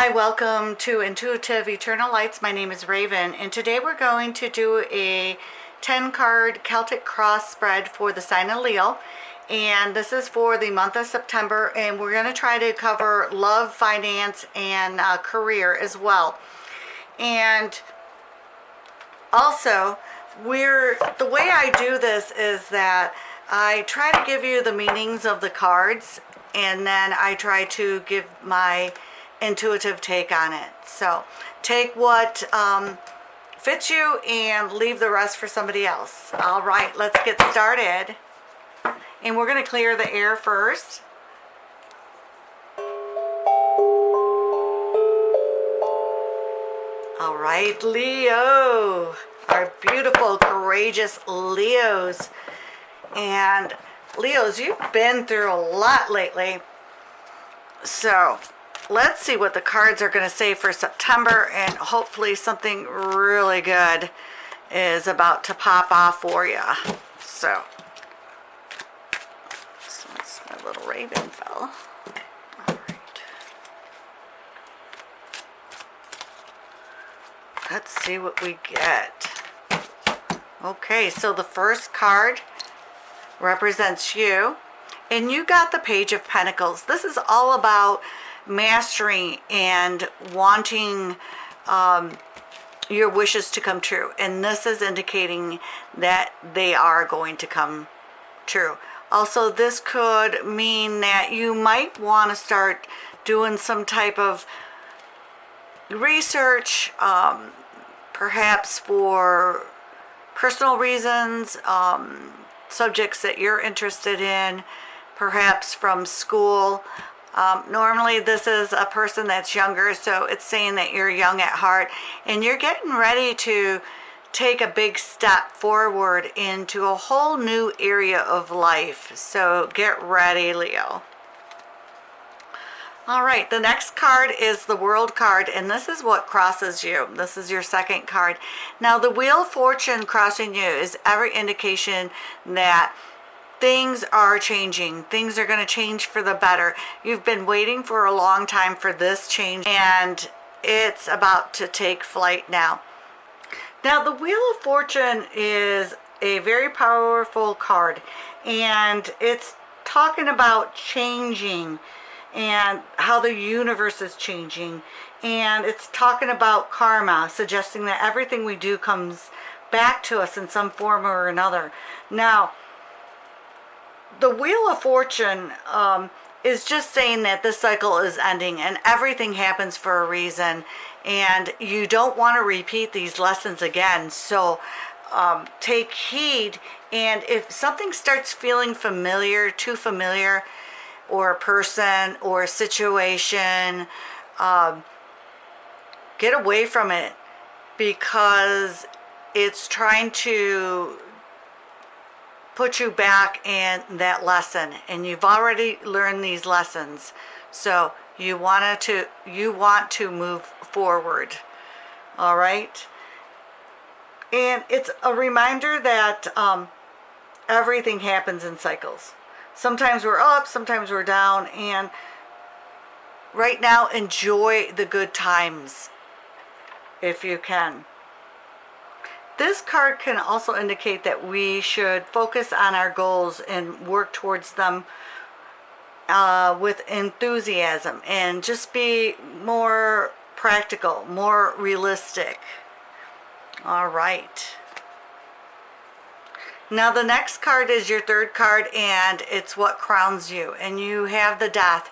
Hi, welcome to Intuitive Eternal Lights. My name is Raven, and today we're going to do a 10 card Celtic Cross spread for the sign of Leo. And this is for the month of September, and we're going to try to cover love, finance, and career as well. And also, the way I do this is that I try to give you the meanings of the cards, and then I try to give my intuitive take on it. So take what fits you and leave the rest for somebody else. All right, let's get started. And we're going to clear the air first. All right, Leo, our beautiful, courageous Leos. And Leos, you've been through a lot lately. So let's see what the cards are going to say for September, and hopefully something really good is about to pop off for you. So that's my little raven fell. All right. Let's see what we get. Okay, so the first card represents you, and you got the Page of Pentacles. This is all about mastery and wanting your wishes to come true, and this is indicating that they are going to come true. Also, this could mean that you might want to start doing some type of research, perhaps for personal reasons, subjects that you're interested in, perhaps from school. Normally this is a person that's younger, so it's saying that you're young at heart and you're getting ready to take a big step forward into a whole new area of life. So get ready, Leo. All right, the next card is the World card, and this is what crosses you. This is your second card. Now, the Wheel of Fortune crossing you is every indication that things are changing. Things are going to change for the better. You've been waiting for a long time for this change, and it's about to take flight now. Now, the Wheel of Fortune is a very powerful card, and it's talking about changing and how the universe is changing, and it's talking about karma, suggesting that everything we do comes back to us in some form or another. Now, the Wheel of Fortune is just saying that this cycle is ending and everything happens for a reason, and you don't want to repeat these lessons again. So take heed, and if something starts feeling familiar, too familiar, or a person or a situation, get away from it, because it's trying to put you back in that lesson, and you've already learned these lessons, so you want to move forward. All right, and it's a reminder that everything happens in cycles. Sometimes we're up, sometimes we're down, and right now enjoy the good times if you can. This card can also indicate that we should focus on our goals and work towards them with enthusiasm, and just be more practical, more realistic. All right. Now, the next card is your third card, and it's what crowns you, and you have the Death.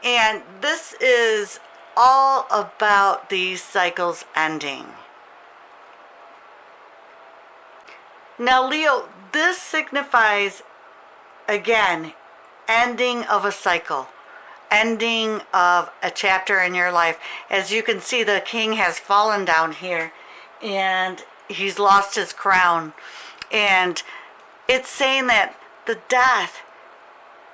And this is all about these cycles ending. Now, Leo, this signifies, again, ending of a cycle, ending of a chapter in your life. As you can see, the king has fallen down here, and he's lost his crown. And it's saying that the Death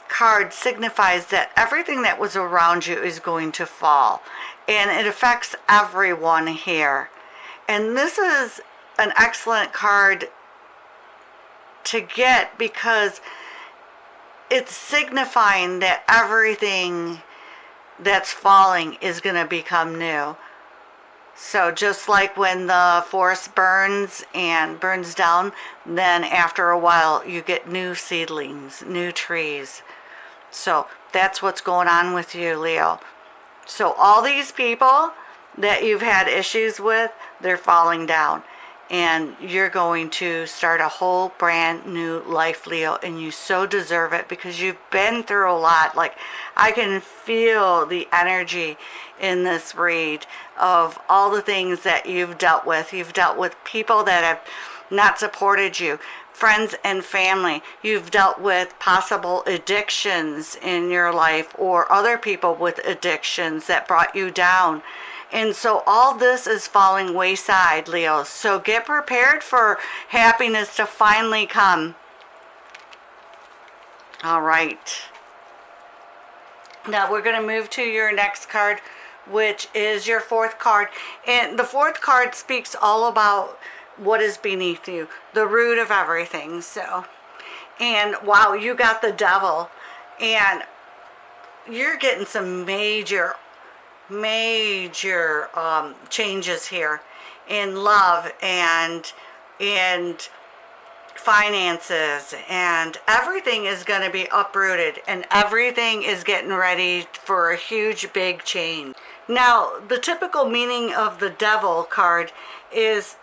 card signifies that everything that was around you is going to fall, and it affects everyone here. And this is an excellent card to get, because it's signifying that everything that's falling is going to become new. So just like when the forest burns and burns down, then after a while you get new seedlings, new trees. So that's what's going on with you, Leo. So all these people that you've had issues with, they're falling down. And you're going to start a whole brand new life, Leo, and you so deserve it because you've been through a lot. Like, I can feel the energy in this read of all the things that you've dealt with. You've dealt with people that have not supported you, friends and family. You've dealt with possible addictions in your life or other people with addictions that brought you down. And so all this is falling wayside, Leo. So get prepared for happiness to finally come. All right. Now we're going to move to your next card, which is your fourth card. And the fourth card speaks all about what is beneath you, the root of everything. So, and wow, you got the Devil. And you're getting some major changes here in love and in finances, and everything is going to be uprooted and everything is getting ready for a huge big change. Now, the typical meaning of the Devil card is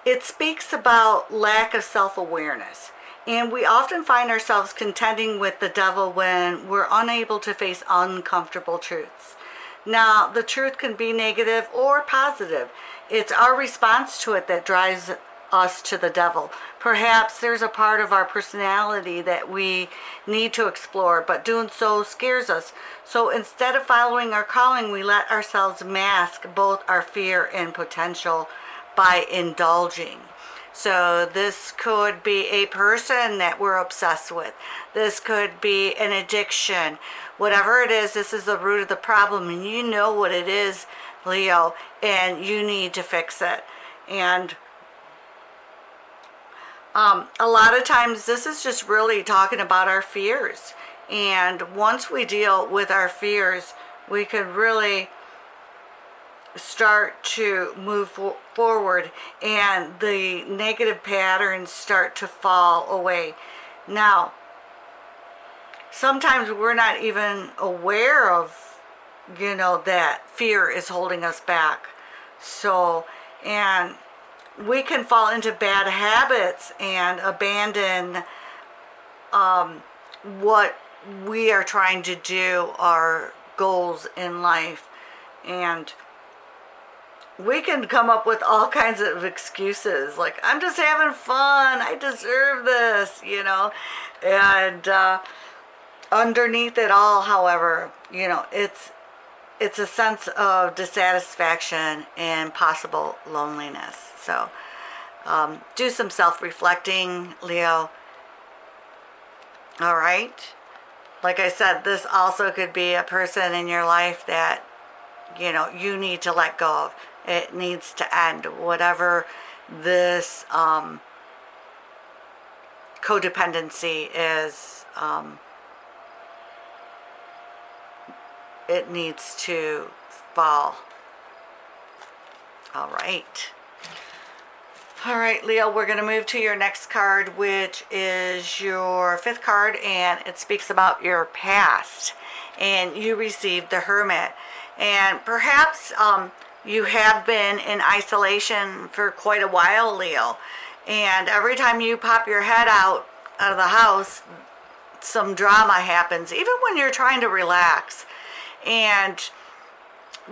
it speaks about lack of self-awareness. And we often find ourselves contending with the devil when we're unable to face uncomfortable truths. Now, the truth can be negative or positive. It's our response to it that drives us to the devil. Perhaps there's a part of our personality that we need to explore, but doing so scares us. So instead of following our calling, we let ourselves mask both our fear and potential by indulging. So this could be a person that we're obsessed with. This could be an addiction. Whatever it is, this is the root of the problem, and you know what it is, Leo, and you need to fix it. And a lot of times this is just really talking about our fears. And once we deal with our fears, we can really start to move forward and the negative patterns start to fall away. Now, sometimes we're not even aware of, that fear is holding us back. So, and we can fall into bad habits and abandon what we are trying to do, our goals in life. And we can come up with all kinds of excuses, like, I'm just having fun, I deserve this, and underneath it all, however, it's a sense of dissatisfaction and possible loneliness. So do some self-reflecting, Leo. All right. Like I said, this also could be a person in your life that you need to let go of. It needs to end. Whatever this codependency is, it needs to fall. All right. All right, Leo, we're going to move to your next card, which is your fifth card, and it speaks about your past. And you received the Hermit. And perhaps you have been in isolation for quite a while, Leo. And every time you pop your head out of the house, some drama happens, even when you're trying to relax. And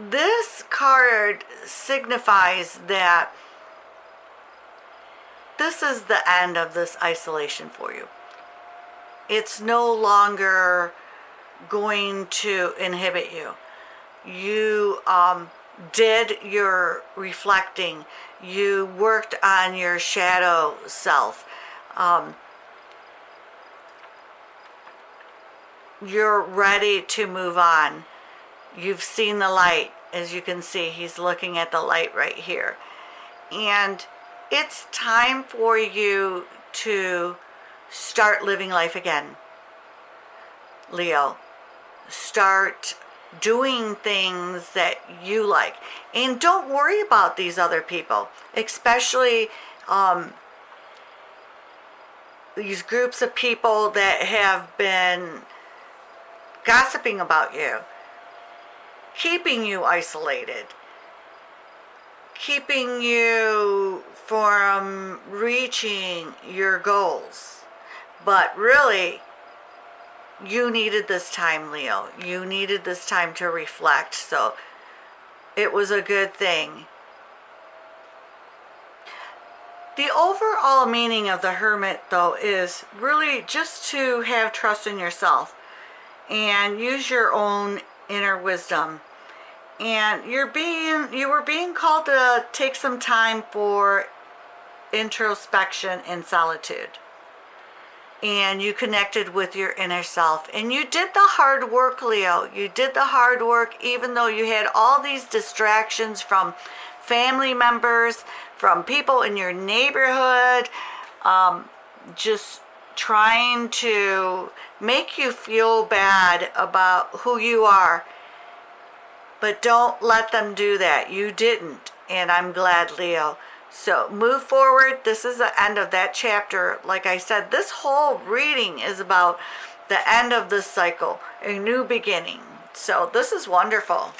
this card signifies that this is the end of this isolation for you. It's no longer going to inhibit you. You did your reflecting. You worked on your shadow self. You're ready to move on. You've seen the light. As you can see, he's looking at the light right here. And it's time for you to start living life again, Leo. Start doing things that you like. And don't worry about these other people, especially these groups of people that have been gossiping about you, keeping you isolated, keeping you from reaching your goals. But really, you needed this time, Leo. You needed this time to reflect. So it was a good thing. The overall meaning of the Hermit, though, is really just to have trust in yourself and use your own inner wisdom. And you were being called to take some time for introspection and solitude. And you connected with your inner self. And you did the hard work, Leo. You did the hard work, even though you had all these distractions from family members, from people in your neighborhood, just trying to make you feel bad about who you are. But don't let them do that. You didn't. And I'm glad, Leo. So move forward. This is the end of that chapter. Like I said, this whole reading is about the end of this cycle, a new beginning. So this is wonderful.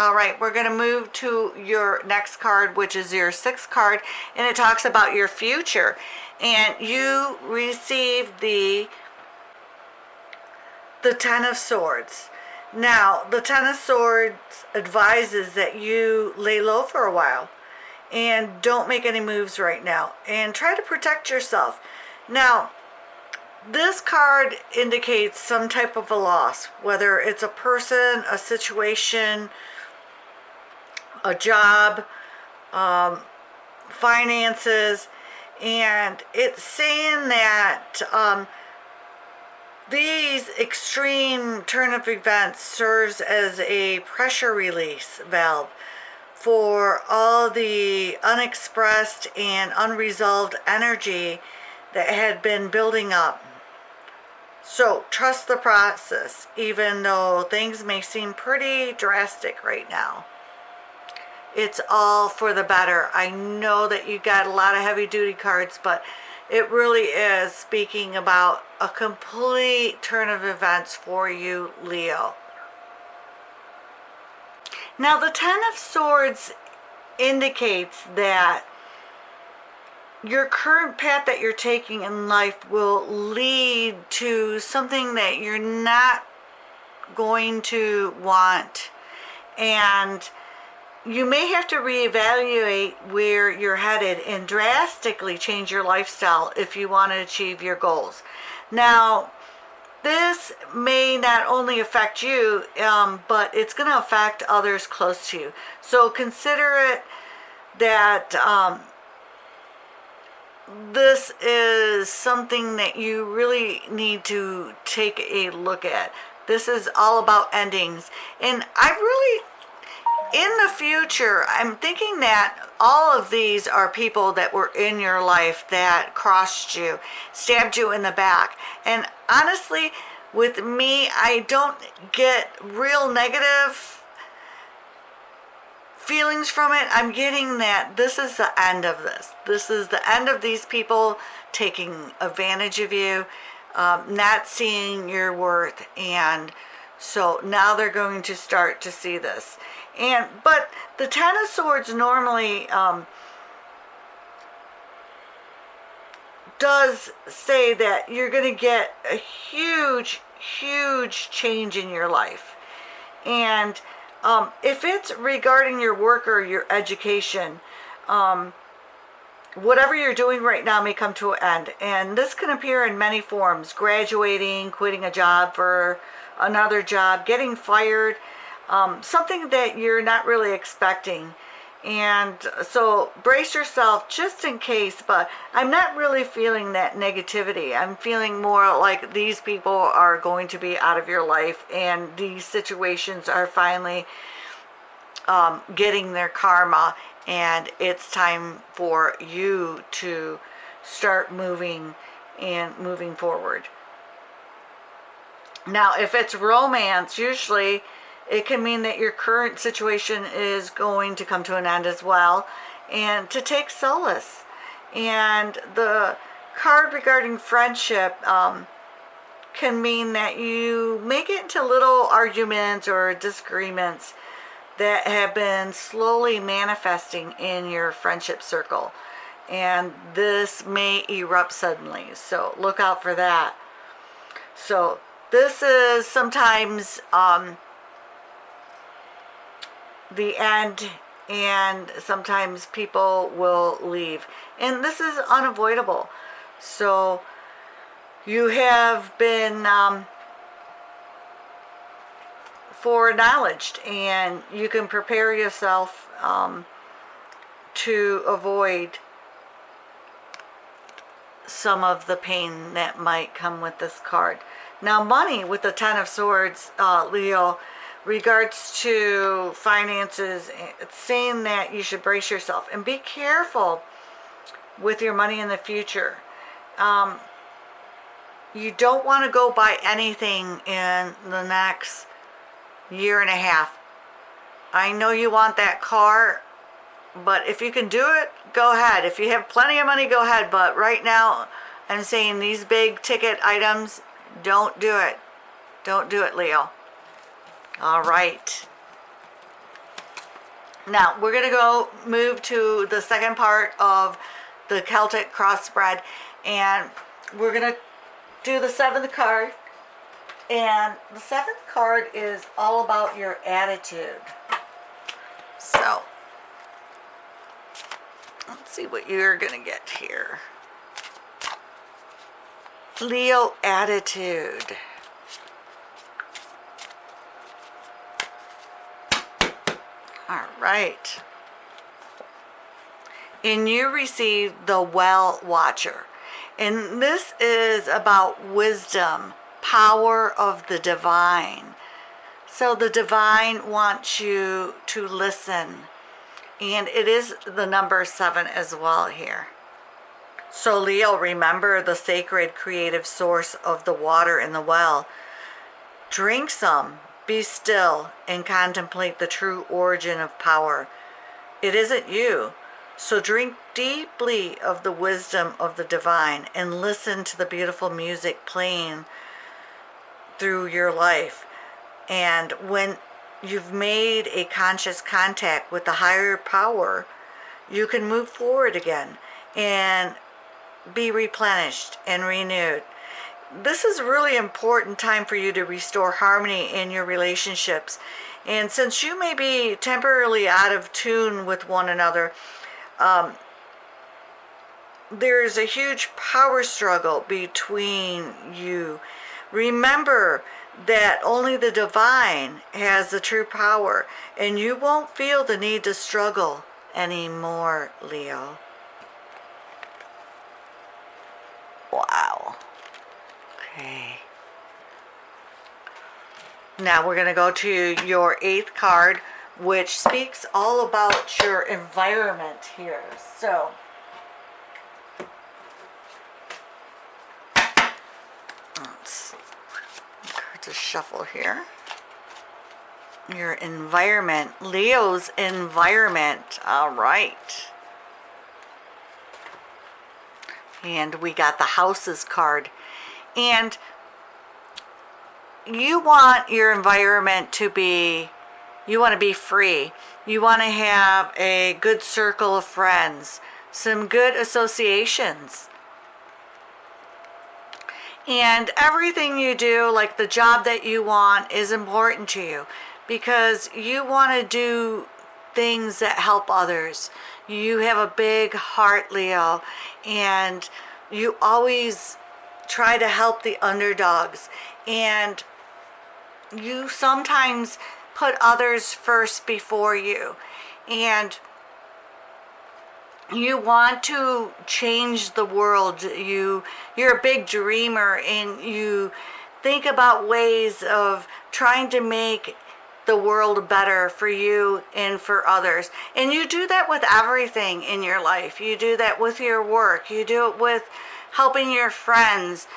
All right, we're going to move to your next card, which is your 6th card, and it talks about your future. And you receive the 10 of Swords. Now, the 10 of Swords advises that you lay low for a while and don't make any moves right now and try to protect yourself. Now, this card indicates some type of a loss, whether it's a person, a situation, a job, finances, and it's saying that these extreme turn of events serves as a pressure release valve for all the unexpressed and unresolved energy that had been building up. So trust the process, even though things may seem pretty drastic right now. It's all for the better. I know that you got a lot of heavy duty cards, but it really is speaking about a complete turn of events for you, Leo. Now, the 10 of Swords indicates that your current path that you're taking in life will lead to something that you're not going to want. And you may have to reevaluate where you're headed and drastically change your lifestyle if you want to achieve your goals. Now, this may not only affect you, but it's going to affect others close to you. So consider it that this is something that you really need to take a look at. This is all about endings. And in the future, I'm thinking that all of these are people that were in your life that crossed you, stabbed you in the back. And honestly, with me, I don't get real negative feelings from it. I'm getting that this is the end of this. This is the end of these people taking advantage of you, not seeing your worth. And so now they're going to start to see this. But the 10 of Swords normally does say that you're going to get a huge change in your life. And if it's regarding your work or your education, whatever you're doing right now may come to an end. And this can appear in many forms: graduating, quitting a job for another job, getting fired, something that you're not really expecting. And so brace yourself just in case, but I'm not really feeling that negativity. I'm feeling more like these people are going to be out of your life, and these situations are finally getting their karma, and it's time for you to start moving forward. Now, if it's romance, usually it can mean that your current situation is going to come to an end as well, and to take solace. And the card regarding friendship can mean that you may get into little arguments or disagreements that have been slowly manifesting in your friendship circle. And this may erupt suddenly, so look out for that. So this is sometimes the end, and sometimes people will leave. And this is unavoidable. So you have been foreknowledged, and you can prepare yourself to avoid some of the pain that might come with this card. Now, money with the Ten of Swords, Leo, regards to finances, it's saying that you should brace yourself and be careful with your money in the future. You don't want to go buy anything in the next year and a half. I know you want that car, but if you can do it, go ahead. If you have plenty of money, go ahead. But right now, I'm saying these big ticket items, don't do it. Don't do it, Leo. All right. Now, we're going to move to the second part of the Celtic Cross Spread. And we're going to do the seventh card. And the seventh card is all about your attitude. So, let's see what you're going to get here. Leo, attitude. All right. And you receive the Well Watcher. And this is about wisdom, power of the divine. So the divine wants you to listen. And it is the number 7 as well here. So Leo, remember the sacred creative source of the water in the well. Drink some, be still, and contemplate the true origin of power. It isn't you. So drink deeply of the wisdom of the divine and listen to the beautiful music playing through your life. And when you've made a conscious contact with the higher power, you can move forward again and be replenished and renewed. This is a really important time for you to restore harmony in your relationships. And since you may be temporarily out of tune with one another, there's a huge power struggle between you. Remember that only the divine has the true power, and you won't feel the need to struggle anymore, Leo. Wow. Okay. Now we're going to go to your 8th card, which speaks all about your environment here. So, let's just shuffle here. Your environment, Leo's environment. All right. And we got the Houses card. And you want your environment to be, you want to be free. You want to have a good circle of friends, some good associations. And everything you do, like the job that you want, is important to you because you want to do things that help others. You have a big heart, Leo, and you always try to help the underdogs. And you sometimes put others first before you. And you want to change the world. You're a big dreamer, and you think about ways of trying to make the world better for you and for others. And you do that with everything in your life. You do that with your work. You do it with helping your friends.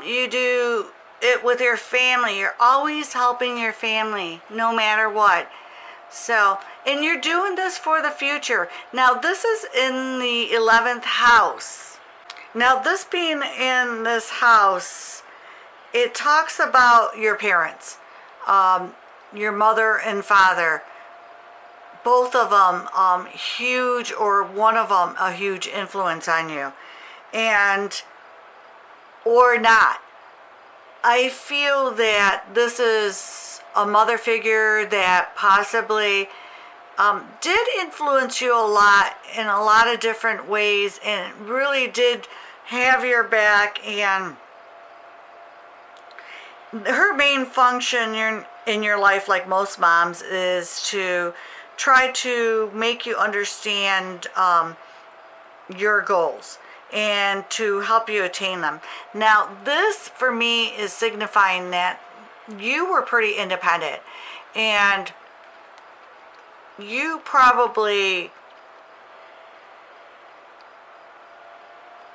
You do it with your family. You're always helping your family, no matter what. So, and you're doing this for the future. Now, this is in the 11th house. Now, this being in this house, it talks about your parents, your mother and father. Both of them huge, or one of them a huge influence on you, and or not. I feel that this is a mother figure that possibly did influence you a lot in a lot of different ways, and really did have your back. And her main function in your life, like most moms, is to try to make you understand your goals and to help you attain them. Now, this for me is signifying that you were pretty independent, and you probably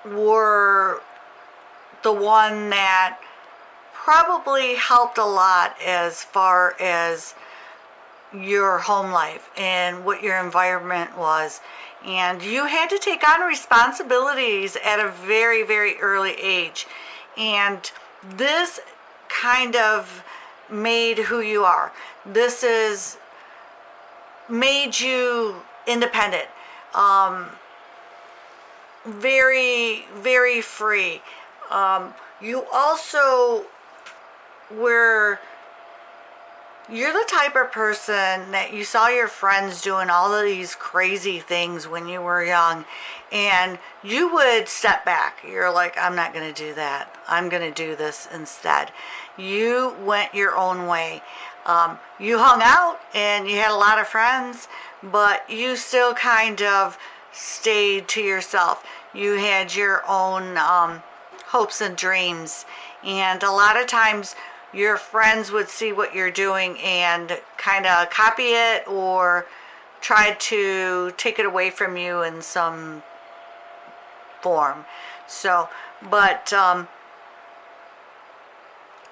were the one that probably helped a lot as far as your home life and what your environment was. And you had to take on responsibilities at a very, very early age. And this kind of made who you are. This is made you independent, very, very free. You also were, you're the type of person that you saw your friends doing all of these crazy things when you were young, and you would step back. You're like, I'm not going to do that. I'm going to do this instead. You went your own way. You hung out and you had a lot of friends, but you still kind of stayed to yourself. You had your own hopes and dreams, and a lot of times your friends would see what you're doing and kind of copy it or try to take it away from you in some form. So, but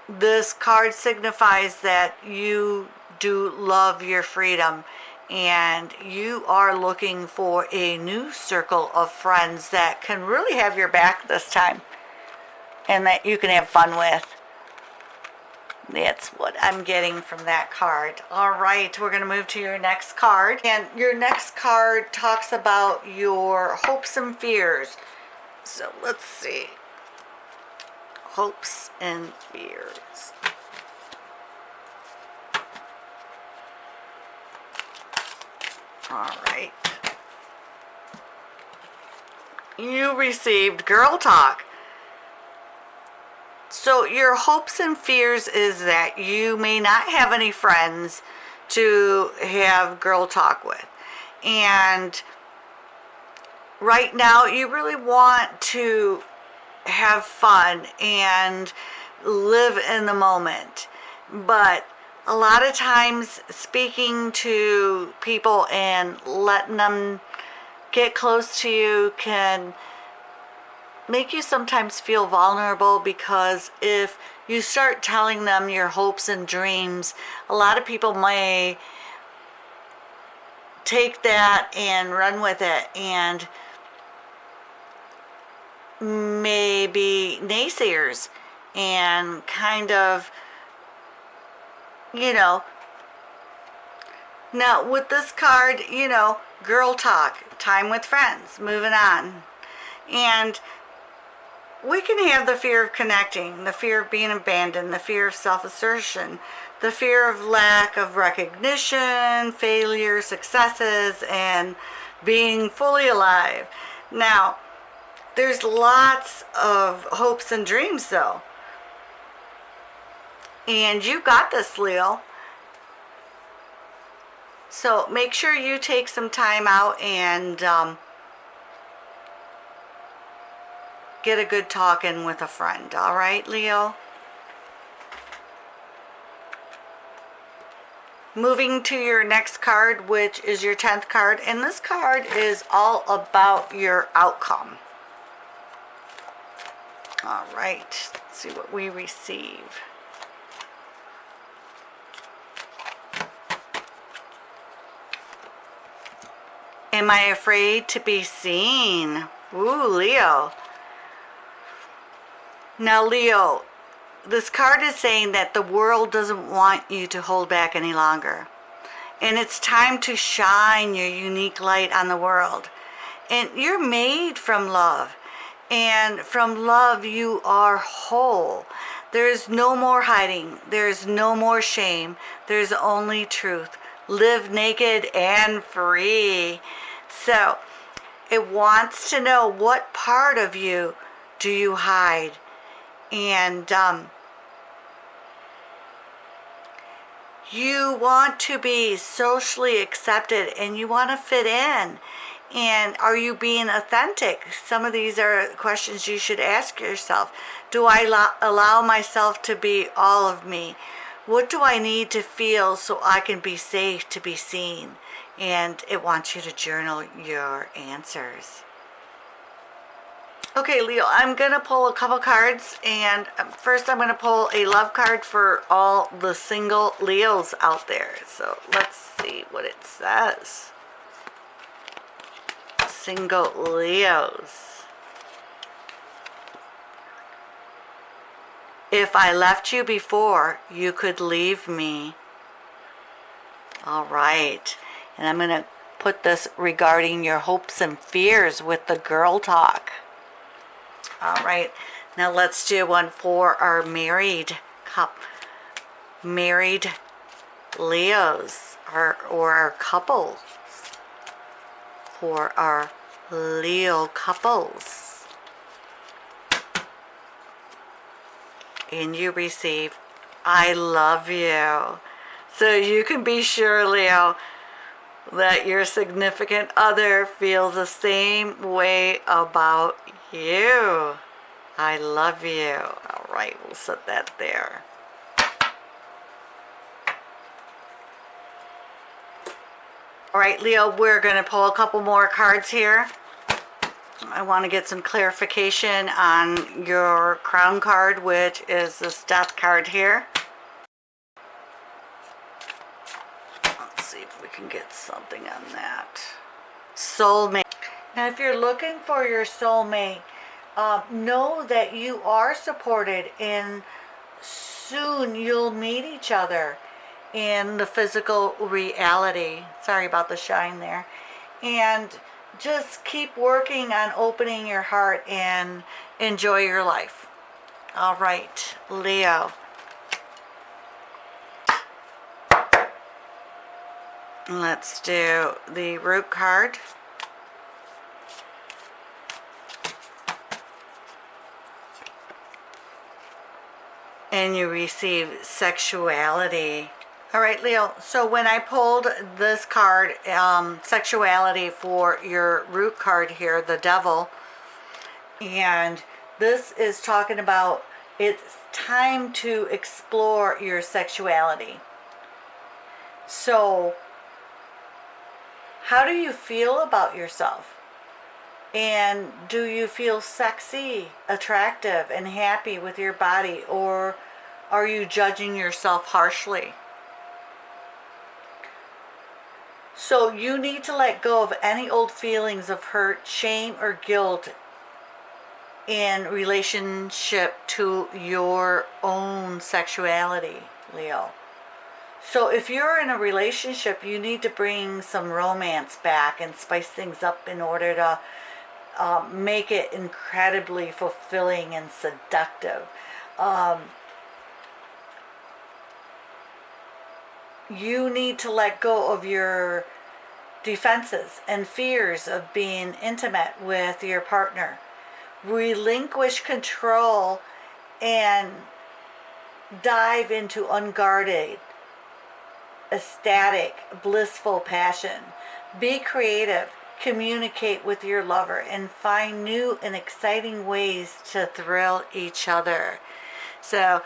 this card signifies that you do love your freedom, and you are looking for a new circle of friends that can really have your back this time and that you can have fun with. That's what I'm getting from that card. All right, we're going to move to your next card. And your next card talks about your hopes and fears. So let's see. Hopes and fears. All right. You received girl talk. So your hopes and fears is that you may not have any friends to have girl talk with. And right now you really want to have fun and live in the moment. But a lot of times speaking to people and letting them get close to you can make you sometimes feel vulnerable, because if you start telling them your hopes and dreams, a lot of people may take that and run with it and maybe naysayers and kind of, you know. Now with this card, you know, girl talk, time with friends, moving on. And we can have the fear of connecting, the fear of being abandoned, the fear of self-assertion, the fear of lack of recognition, failure, successes, and being fully alive. Now, there's lots of hopes and dreams though. And you got this, Leo. So make sure you take some time out and get a good talk in with a friend. All right, Leo? Moving to your next card, which is your 10th card. And this card is all about your outcome. All right, let's see what we receive. Am I afraid to be seen? Ooh, Leo. Now, Leo, this card is saying that the world doesn't want you to hold back any longer. And it's time to shine your unique light on the world. And you're made from love. And from love, you are whole. There's no more hiding. There's no more shame. There's only truth. Live naked and free. So, it wants to know, what part of you do you hide? And you want to be socially accepted and you want to fit in. And are you being authentic? Some of these are questions you should ask yourself. Do I allow myself to be all of me? What do I need to feel so I can be safe to be seen? And it wants you to journal your answers. Okay, Leo, I'm going to pull a couple cards, and first I'm going to pull a love card for all the single Leos out there. So let's see what it says. Single Leos. If I left you before, you could leave me. All right. And I'm going to put this regarding your hopes and fears with the girl talk. All right, now let's do one for our married Leos, or our couples, for our Leo couples. And you receive, I love you. So you can be sure, Leo, that your significant other feels the same way about you. I love you. All right, we'll set that there. All right, Leo, we're going to pull a couple more cards here. I want to get some clarification on your crown card, which is this death card here. Let's see if we can get something on that. Soulmate. Now, if you're looking for your soulmate, know that you are supported, and soon you'll meet each other in the physical reality. Sorry about the shine there. And just keep working on opening your heart and enjoy your life. All right, Leo. Let's do the root card. And you receive sexuality. All right, Leo, so when I pulled this card, sexuality, for your root card here, the devil, and this is talking about it's time to explore your sexuality. So, how do you feel about yourself? And do you feel sexy, attractive, and happy with your body? Or are you judging yourself harshly? So you need to let go of any old feelings of hurt, shame, or guilt in relationship to your own sexuality, Leo. So if you're in a relationship, you need to bring some romance back and spice things up in order to make it incredibly fulfilling and seductive. You need to let go of your defenses and fears of being intimate with your partner. Relinquish control and dive into unguarded, ecstatic, blissful passion. Be creative. Communicate with your lover and find new and exciting ways to thrill each other. So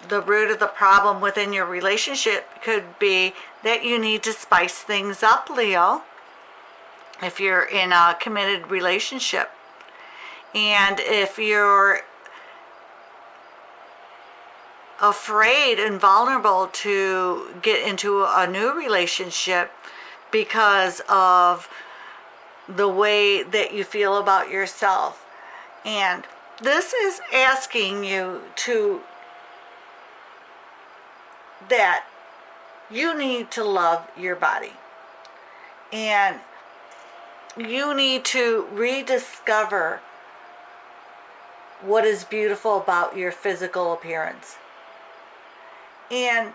the root of the problem within your relationship could be that you need to spice things up, Leo, if you're in a committed relationship. And if you're afraid and vulnerable to get into a new relationship because of the way that you feel about yourself, and this is asking you to that you need to love your body, and you need to rediscover what is beautiful about your physical appearance. And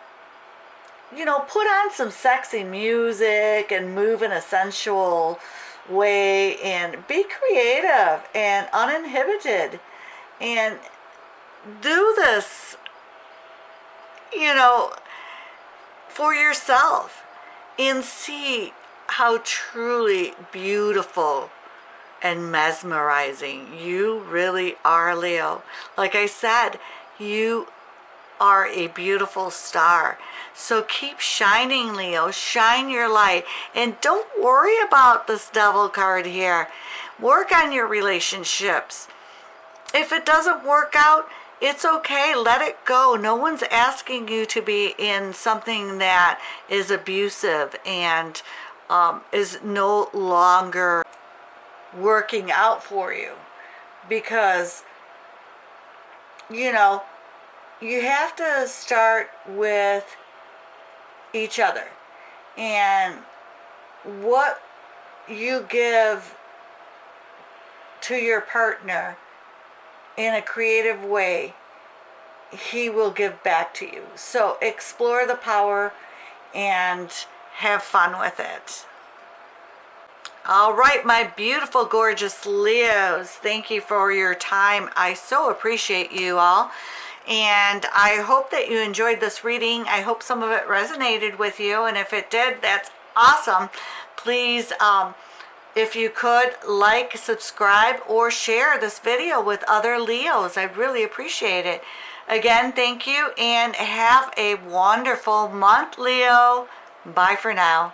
put on some sexy music and move in a sensual way and be creative and uninhibited and do this, for yourself, and see how truly beautiful and mesmerizing you really are, Leo. Like I said, you are a beautiful star. So keep shining, Leo. Shine your light. And don't worry about this devil card here. Work on your relationships. If it doesn't work out, it's okay. Let it go. No one's asking you to be in something that is abusive and is no longer working out for you, because you have to start with each other, and what you give to your partner in a creative way, he will give back to you. So explore the power and have fun with it. All right, my beautiful, gorgeous Leos, thank you for your time. I so appreciate you all. And I hope that you enjoyed this reading. I hope some of it resonated with you. And if it did, that's awesome. Please, if you could, like, subscribe, or share this video with other Leos. I'd really appreciate it. Again, thank you, and have a wonderful month, Leo. Bye for now.